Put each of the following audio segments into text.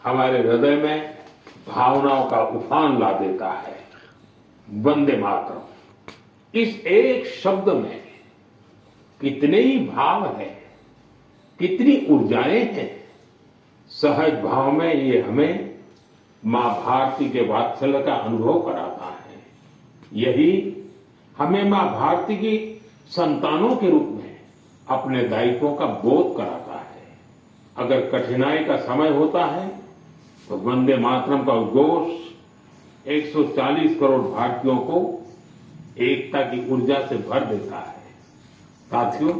हमारे हृदय में भावनाओं का उफान ला देता है। वंदे मातरम, इस एक शब्द में कितने ही भाव है, कितनी ऊर्जाएं हैं। सहज भाव में ये हमें मां भारती के वात्सल्य का अनुभव कराता है। यही हमें मां भारती की संतानों के रूप में अपने दायित्वों का बोध कराता है। अगर कठिनाई का समय होता है तो वंदे मातरम का उद्घोष 140 करोड़ भारतीयों को एकता की ऊर्जा से भर देता है। साथियों,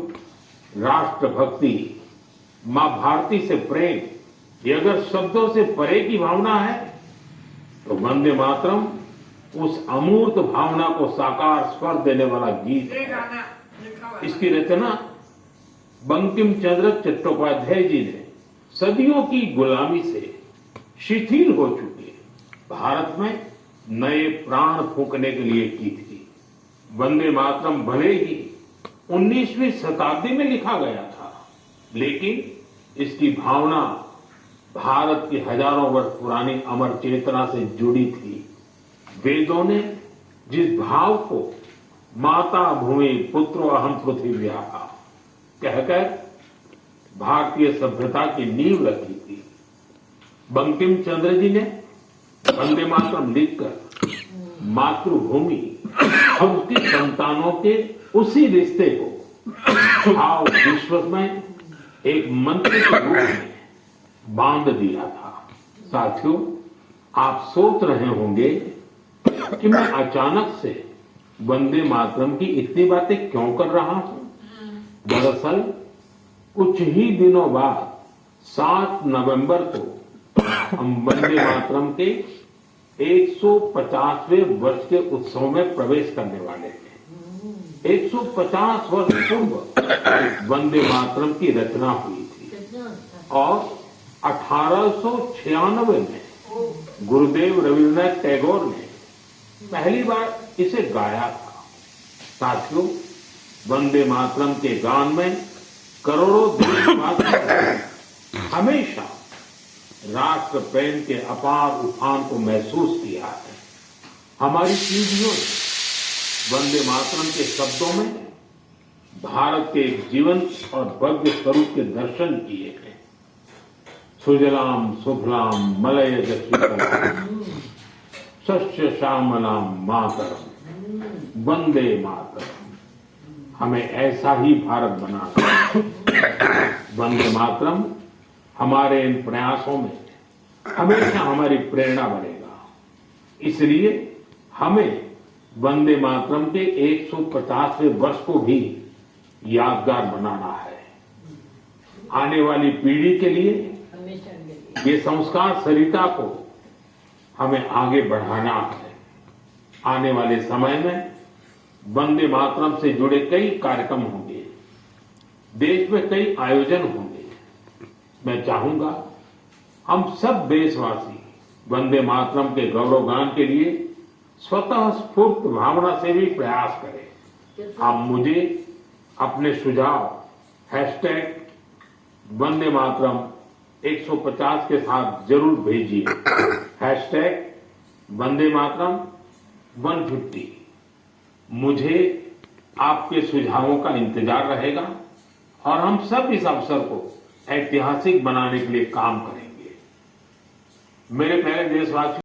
राष्ट्रभक्ति, मां भारती से प्रेम, ये अगर शब्दों से परे की भावना है तो वंदे मातरम उस अमूर्त भावना को साकार स्वर देने वाला गीत है। इसकी रचना बंकिम चंद्र चट्टोपाध्याय जी ने सदियों की गुलामी से शिथिल हो चुके भारत में नए प्राण फूंकने के लिए की थी। वंदे मातरम भले ही 19वीं शताब्दी में लिखा गया था, लेकिन इसकी भावना भारत की हजारों वर्ष पुरानी अमर चेतना से जुड़ी थी। वेदों ने जिस भाव को माता भूमि पुत्रो अहम पृथिव्या कहकर भारतीय सभ्यता की नींव रखी थी, बंकिम चंद्र जी ने वंदे मातरम लिखकर मातृभूमि और उसकी संतानों के उसी रिश्ते को भाव विश्व में एक मंत्र के रूप में बांध दिया था। साथियों, आप सोच रहे होंगे कि मैं अचानक से वंदे मातरम की इतनी बातें क्यों कर रहा हूं। दरअसल कुछ ही दिनों बाद 7 नवंबर को हम वंदे मातरम के 150वें वर्ष के उत्सव में प्रवेश करने वाले थे। 150 वर्ष पूर्व वंदे मातरम की रचना हुई थी और 1896 में गुरुदेव रविन्द्रनाथ टैगोर ने पहली बार इसे गाया था। साथियों, वंदे मातरम के गान में करोड़ों देशवासियों हमेशा राष्ट्र प्रेम के अपार उफान को महसूस किया है। हमारी पीढ़ियों ने वंदे मातरम के शब्दों में भारत के जीवंत और भव्य स्वरूप के दर्शन किए हैं। सुजलाम सुफलाम मलयज शीतलाम शस्य श्यामलाम मातरम वंदे मातरम। हमें ऐसा ही भारत बनाना है। वंदे मातरम हमारे इन प्रयासों में हमेशा हमारी प्रेरणा बनेगा। इसलिए हमें वंदे मातरम के 150वें वर्ष को भी यादगार बनाना है। आने वाली पीढ़ी के लिए ये संस्कार सरिता को हमें आगे बढ़ाना है। आने वाले समय में वंदे मातरम से जुड़े कई कार्यक्रम होंगे, देश में कई आयोजन होंगे। मैं चाहूंगा हम सब देशवासी वंदे मातरम के गौरवगान के लिए स्वतः स्फूर्त भावना से भी प्रयास करें। आप मुझे अपने सुझाव #वंदे मातरम 150 के साथ जरूर भेजिए। #वंदे मातरम 150। मुझे आपके सुझावों का इंतजार रहेगा और हम सब इस अवसर को ऐतिहासिक बनाने के लिए काम करेंगे। मेरे प्यारे देशवासियों,